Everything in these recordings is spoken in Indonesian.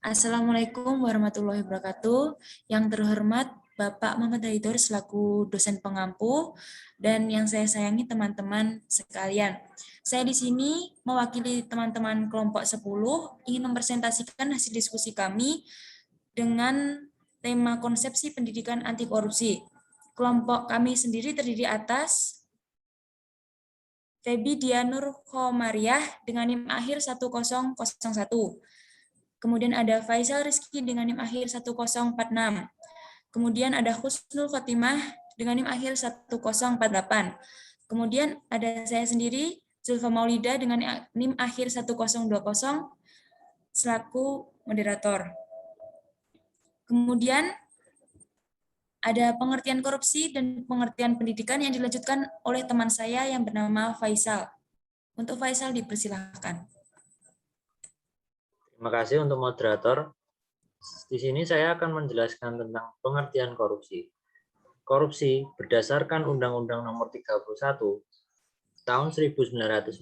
Assalamualaikum warahmatullahi wabarakatuh. Yang terhormat Bapak Muhammad Haidar selaku dosen pengampu dan yang saya sayangi teman-teman sekalian. Saya di sini mewakili teman-teman kelompok 10 ingin mempresentasikan hasil diskusi kami dengan tema konsepsi pendidikan anti korupsi. Kelompok kami sendiri terdiri atas Febi Dianur Khomariah dengan NIM akhir 1001. Kemudian ada Faisal Rizky dengan NIM akhir 1046. Kemudian ada Husnul Khotimah dengan NIM akhir 1048. Kemudian ada saya sendiri, Zulfa Maulida dengan NIM akhir 1020 selaku moderator. Kemudian ada pengertian korupsi dan pengertian pendidikan yang dilanjutkan oleh teman saya yang bernama Faisal. Untuk Faisal dipersilahkan. Terima kasih untuk moderator. Di sini saya akan menjelaskan tentang pengertian korupsi. Korupsi berdasarkan Undang-Undang Nomor 31 Tahun 1999,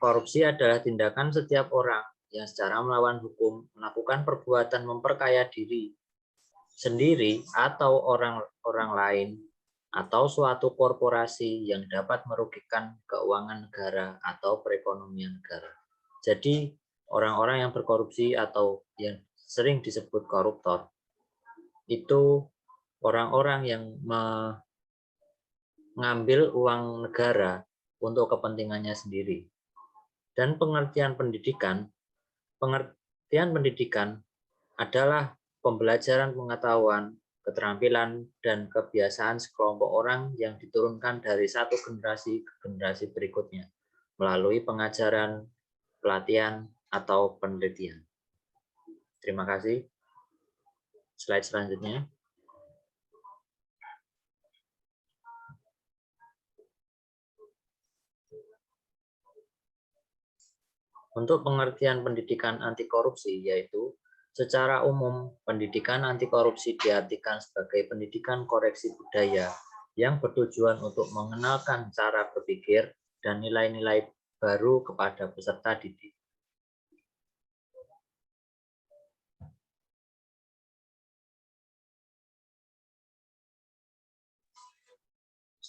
korupsi adalah tindakan setiap orang yang secara melawan hukum melakukan perbuatan memperkaya diri sendiri atau orang lain atau suatu korporasi yang dapat merugikan keuangan negara atau perekonomian negara. Jadi orang-orang yang berkorupsi atau yang sering disebut koruptor itu orang-orang yang mengambil uang negara untuk kepentingannya sendiri. Dan pengertian pendidikan adalah pembelajaran pengetahuan, keterampilan, dan kebiasaan sekelompok orang yang diturunkan dari satu generasi ke generasi berikutnya melalui pengajaran, pelatihan, atau penelitian. Terima kasih. Slide selanjutnya. Untuk pengertian pendidikan anti korupsi, yaitu secara umum pendidikan anti korupsi diartikan sebagai pendidikan koreksi budaya yang bertujuan untuk mengenalkan cara berpikir dan nilai-nilai baru kepada peserta didik.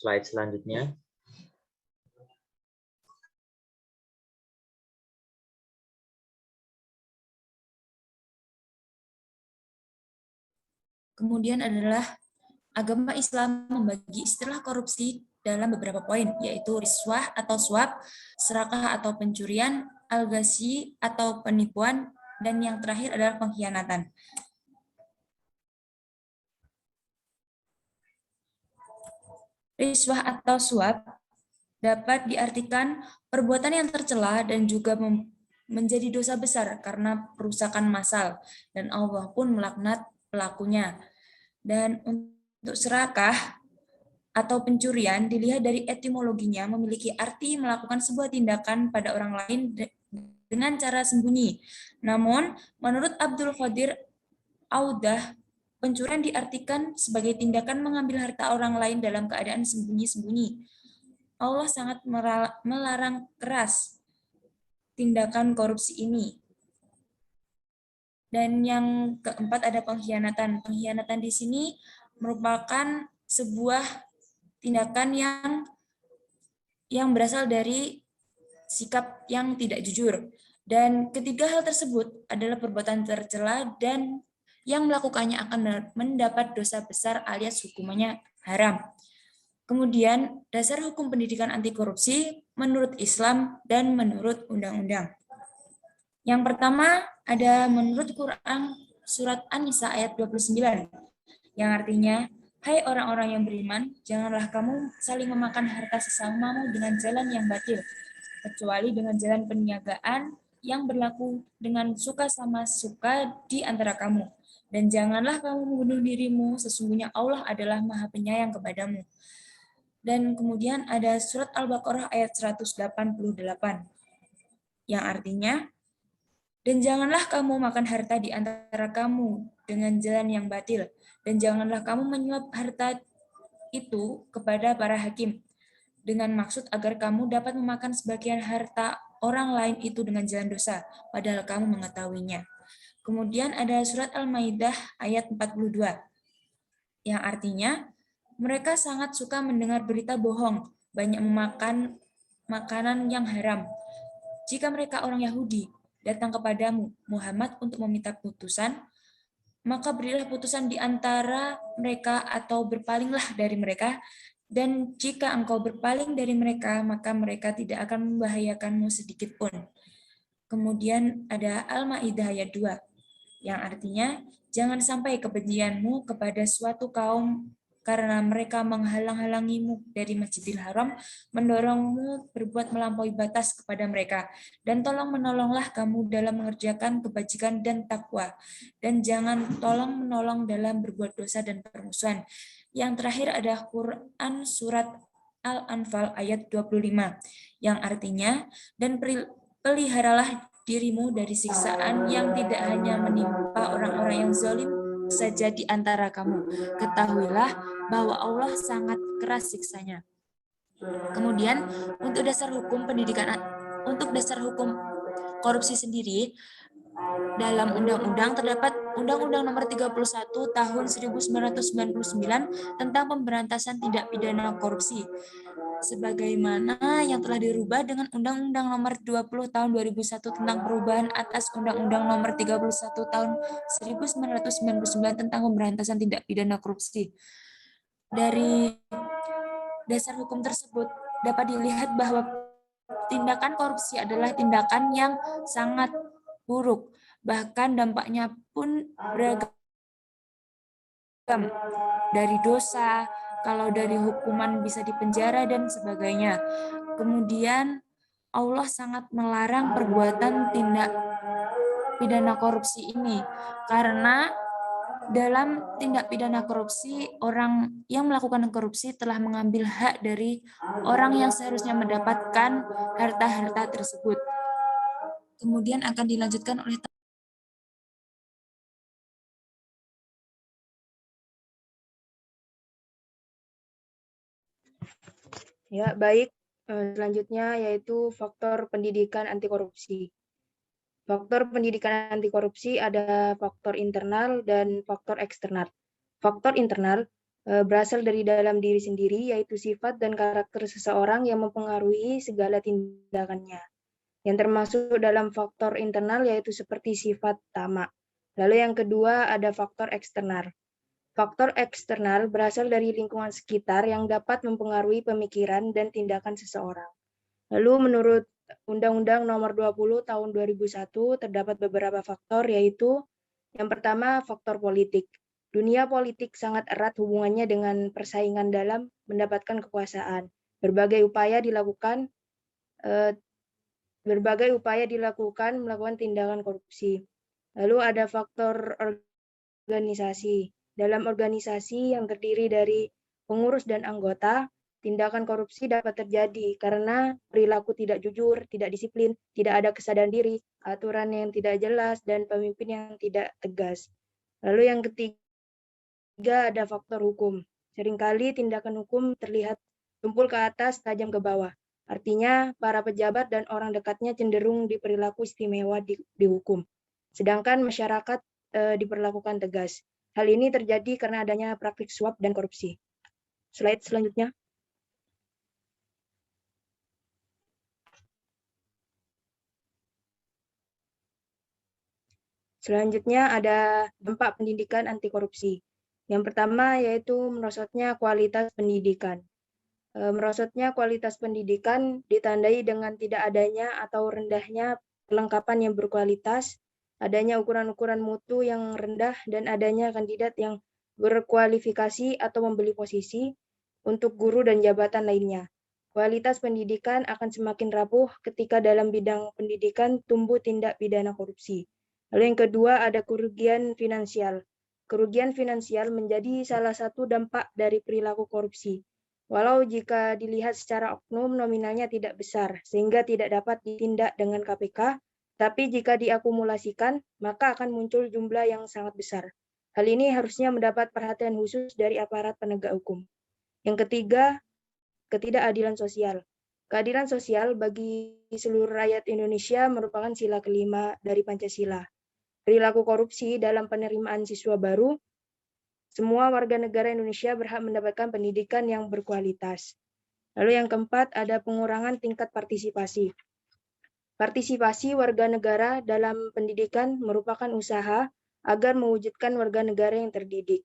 Slide selanjutnya. Kemudian adalah agama Islam membagi istilah korupsi dalam beberapa poin, yaitu riswah atau suap, serakah atau pencurian, algasi atau penipuan, dan yang terakhir adalah pengkhianatan. Riswah atau suap dapat diartikan perbuatan yang tercela dan juga menjadi dosa besar karena perusakan massal, dan Allah pun melaknat pelakunya. Dan untuk serakah atau pencurian dilihat dari etimologinya memiliki arti melakukan sebuah tindakan pada orang lain dengan cara sembunyi. Namun, menurut Abdul Qadir Audah, pencurian diartikan sebagai tindakan mengambil harta orang lain dalam keadaan sembunyi-sembunyi. Allah sangat melarang keras tindakan korupsi ini. Dan yang keempat ada pengkhianatan. Pengkhianatan di sini merupakan sebuah tindakan yang berasal dari sikap yang tidak jujur. Dan ketiga hal tersebut adalah perbuatan tercela dan yang melakukannya akan mendapat dosa besar alias hukumannya haram. Kemudian, dasar hukum pendidikan anti korupsi menurut Islam dan menurut undang-undang. Yang pertama ada menurut Quran surat An-Nisa ayat 29, yang artinya, hai orang-orang yang beriman, janganlah kamu saling memakan harta sesamamu dengan jalan yang batil, kecuali dengan jalan perniagaan yang berlaku dengan suka sama suka di antara kamu. Dan janganlah kamu membunuh dirimu, sesungguhnya Allah adalah Maha Penyayang kepadamu. Dan kemudian ada surat Al-Baqarah ayat 188, yang artinya, dan janganlah kamu makan harta di antara kamu dengan jalan yang batil, dan janganlah kamu menyuap harta itu kepada para hakim, dengan maksud agar kamu dapat memakan sebagian harta orang lain itu dengan jalan dosa, padahal kamu mengetahuinya. Kemudian ada surat Al-Maidah ayat 42, yang artinya, mereka sangat suka mendengar berita bohong, banyak memakan makanan yang haram. Jika mereka orang Yahudi datang kepadamu, Muhammad, untuk meminta putusan, maka berilah putusan di antara mereka atau berpalinglah dari mereka. Dan jika engkau berpaling dari mereka, maka mereka tidak akan membahayakanmu sedikit pun. Kemudian ada Al-Maidah ayat 2, yang artinya, jangan sampai kebencianmu kepada suatu kaum karena mereka menghalang-halangimu dari Masjidil Haram, mendorongmu berbuat melampaui batas kepada mereka, dan tolong menolonglah kamu dalam mengerjakan kebajikan dan takwa, dan jangan tolong menolong dalam berbuat dosa dan permusuhan. Yang terakhir ada Quran surat Al-Anfal ayat 25, yang artinya, dan peliharalah dirimu dari siksaan yang tidak hanya menimpa orang-orang yang zalim saja di antara kamu. Ketahuilah bahwa Allah sangat keras siksanya. Kemudian untuk dasar hukum korupsi sendiri, dalam undang-undang terdapat Undang-Undang Nomor 31 Tahun 1999 tentang pemberantasan tindak pidana korupsi, sebagaimana yang telah dirubah dengan Undang-Undang Nomor 20 Tahun 2001 tentang perubahan atas Undang-Undang Nomor 31 Tahun 1999 tentang pemberantasan tindak pidana korupsi. Dari dasar hukum tersebut dapat dilihat bahwa tindakan korupsi adalah tindakan yang sangat buruk, bahkan dampaknya pun beragam, dari dosa, kalau dari hukuman bisa dipenjara dan sebagainya. Kemudian Allah sangat melarang perbuatan tindak pidana korupsi ini, karena dalam tindak pidana korupsi, orang yang melakukan korupsi telah mengambil hak dari orang yang seharusnya mendapatkan harta-harta tersebut. Kemudian akan dilanjutkan oleh Ya, baik. Selanjutnya yaitu faktor pendidikan anti korupsi. Faktor pendidikan anti korupsi ada faktor internal dan faktor eksternal. Faktor internal berasal dari dalam diri sendiri, yaitu sifat dan karakter seseorang yang mempengaruhi segala tindakannya. Yang termasuk dalam faktor internal yaitu seperti sifat tamak. Lalu yang kedua ada faktor eksternal. Faktor eksternal berasal dari lingkungan sekitar yang dapat mempengaruhi pemikiran dan tindakan seseorang. Lalu menurut Undang-Undang Nomor 20 Tahun 2001 terdapat beberapa faktor, yaitu yang pertama faktor politik. Dunia politik sangat erat hubungannya dengan persaingan dalam mendapatkan kekuasaan. Berbagai upaya dilakukan melakukan tindakan korupsi. Lalu ada faktor organisasi. Dalam organisasi yang terdiri dari pengurus dan anggota, tindakan korupsi dapat terjadi karena perilaku tidak jujur, tidak disiplin, tidak ada kesadaran diri, aturan yang tidak jelas, dan pemimpin yang tidak tegas. Lalu yang ketiga ada faktor hukum. Seringkali tindakan hukum terlihat tumpul ke atas, tajam ke bawah. Artinya, para pejabat dan orang dekatnya cenderung diperilaku istimewa di hukum, sedangkan masyarakat diperlakukan tegas. Hal ini terjadi karena adanya praktik suap dan korupsi. Slide selanjutnya. Selanjutnya ada dampak pendidikan anti korupsi. Yang pertama yaitu merosotnya kualitas pendidikan. Merosotnya kualitas pendidikan ditandai dengan tidak adanya atau rendahnya perlengkapan yang berkualitas, adanya ukuran-ukuran mutu yang rendah, dan adanya kandidat yang berkualifikasi atau membeli posisi untuk guru dan jabatan lainnya. Kualitas pendidikan akan semakin rapuh ketika dalam bidang pendidikan tumbuh tindak pidana korupsi. Lalu yang kedua ada kerugian finansial. Kerugian finansial menjadi salah satu dampak dari perilaku korupsi. Walau jika dilihat secara oknum nominalnya tidak besar, sehingga tidak dapat ditindak dengan KPK, tapi jika diakumulasikan, maka akan muncul jumlah yang sangat besar. Hal ini harusnya mendapat perhatian khusus dari aparat penegak hukum. Yang ketiga, ketidakadilan sosial. Keadilan sosial bagi seluruh rakyat Indonesia merupakan sila kelima dari Pancasila. Perilaku korupsi dalam penerimaan siswa baru, semua warga negara Indonesia berhak mendapatkan pendidikan yang berkualitas. Lalu yang keempat, ada pengurangan tingkat partisipasi. Partisipasi warga negara dalam pendidikan merupakan usaha agar mewujudkan warga negara yang terdidik.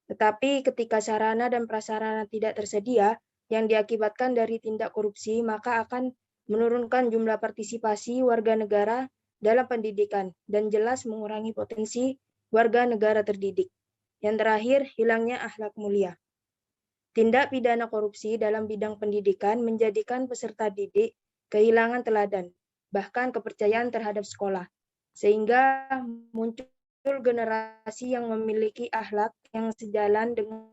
Tetapi ketika sarana dan prasarana tidak tersedia, yang diakibatkan dari tindak korupsi, maka akan menurunkan jumlah partisipasi warga negara dalam pendidikan dan jelas mengurangi potensi warga negara terdidik. Yang terakhir, hilangnya akhlak mulia. Tindak pidana korupsi dalam bidang pendidikan menjadikan peserta didik kehilangan teladan, bahkan kepercayaan terhadap sekolah, sehingga muncul generasi yang memiliki akhlak yang sejalan dengan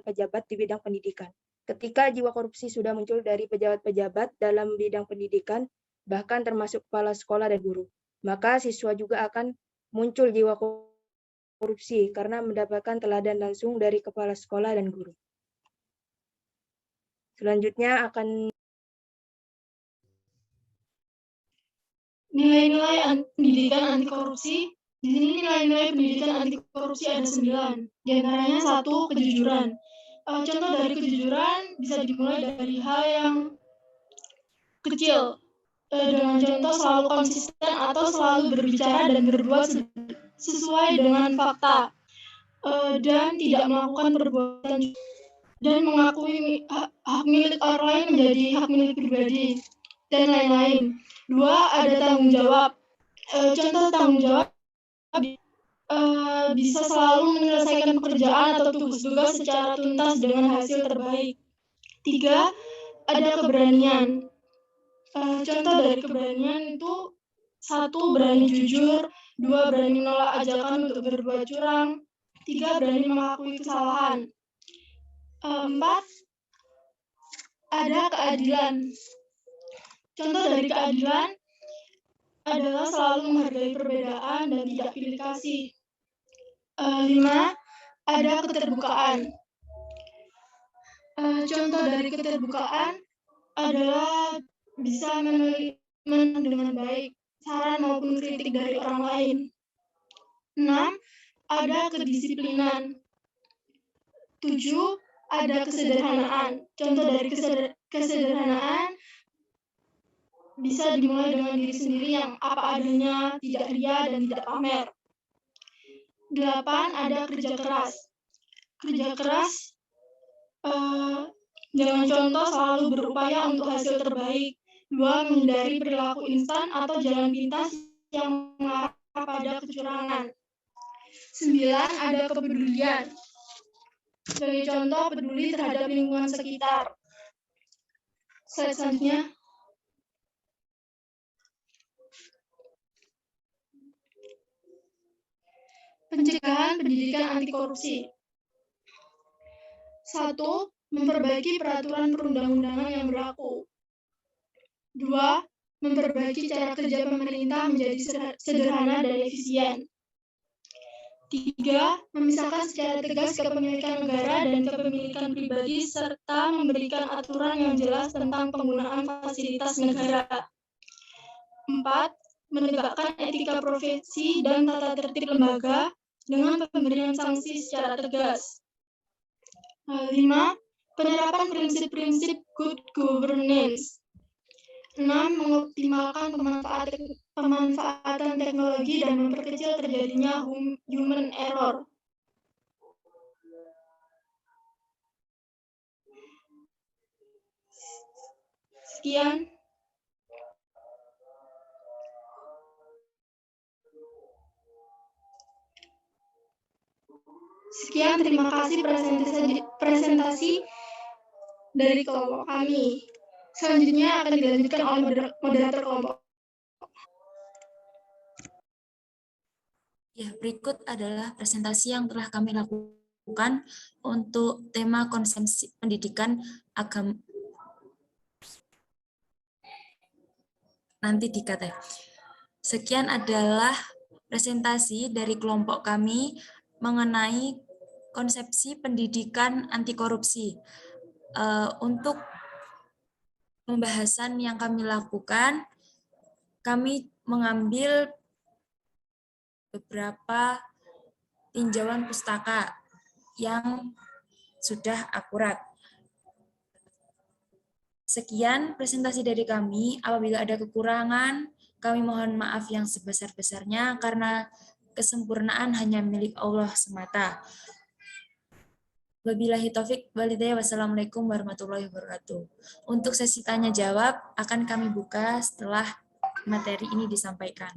pejabat di bidang pendidikan. Ketika jiwa korupsi sudah muncul dari pejabat-pejabat dalam bidang pendidikan, bahkan termasuk kepala sekolah dan guru, maka siswa juga akan muncul jiwa korupsi karena mendapatkan teladan langsung dari kepala sekolah dan guru. Selanjutnya akan nilai-nilai pendidikan anti korupsi. Di sini nilai-nilai pendidikan anti korupsi ada 9. Di antaranya 1, kejujuran. Contoh dari kejujuran bisa dimulai dari hal yang kecil, dengan contoh selalu konsisten atau selalu berbicara dan berbuat sesuai dengan fakta, dan tidak melakukan perbuatan dan mengakui hak milik orang lain menjadi hak milik pribadi, dan lain-lain. 2, ada tanggung jawab. Contoh tanggung jawab bisa selalu menyelesaikan pekerjaan atau tugas-tugas secara tuntas dengan hasil terbaik. 3, ada keberanian. Contoh dari keberanian itu 1, berani jujur, 2, berani menolak ajakan untuk berbuat curang, 3, berani mengakui kesalahan. 4, ada keadilan. Contoh dari keadilan adalah selalu menghargai perbedaan dan tidak pilih kasih. 5, ada keterbukaan. Contoh dari keterbukaan adalah bisa menerima dengan baik saran maupun kritik dari orang lain. 6, ada kedisiplinan. 7, ada kesederhanaan. Contoh dari kesederhanaan bisa dimulai dengan diri sendiri yang apa adanya, tidak ria dan tidak pamer. 8, ada kerja keras. Kerja keras jangan contoh selalu berupaya untuk hasil terbaik. 2, menghindari perilaku instan atau jalan pintas yang mengarah pada kecurangan. 9, ada kepedulian. Sebagai contoh, peduli terhadap lingkungan sekitar. Slide selanjutnya. Pencegahan pendidikan anti korupsi. 1, memperbaiki peraturan perundang-undangan yang berlaku. 2, memperbaiki cara kerja pemerintah menjadi sederhana dan efisien. 3, memisahkan secara tegas kepemilikan negara dan kepemilikan pribadi serta memberikan aturan yang jelas tentang penggunaan fasilitas negara. 4, menegakkan etika profesi dan tata tertib lembaga dengan pemberian sanksi secara tegas. 5, penerapan prinsip-prinsip good governance. 6, mengoptimalkan pemanfaatan teknologi dan memperkecil terjadinya human error. Sekian. Sekian, terima kasih presentasi dari kelompok kami. Selanjutnya akan dilanjutkan oleh moderator kelompok. Ya, berikut adalah presentasi yang telah kami lakukan untuk tema konsepsi pendidikan agama. Nanti dikat ya. Sekian adalah presentasi dari kelompok kami mengenai konsepsi pendidikan anti korupsi. Untuk pembahasan yang kami lakukan, kami mengambil beberapa tinjauan pustaka yang sudah akurat. Sekian presentasi dari kami. Apabila ada kekurangan, kami mohon maaf yang sebesar-besarnya karena kesempurnaan hanya milik Allah semata. Wabillahi taufik walhidayah. Wassalamualaikum warahmatullahi wabarakatuh. Untuk sesi tanya jawab akan kami buka setelah materi ini disampaikan.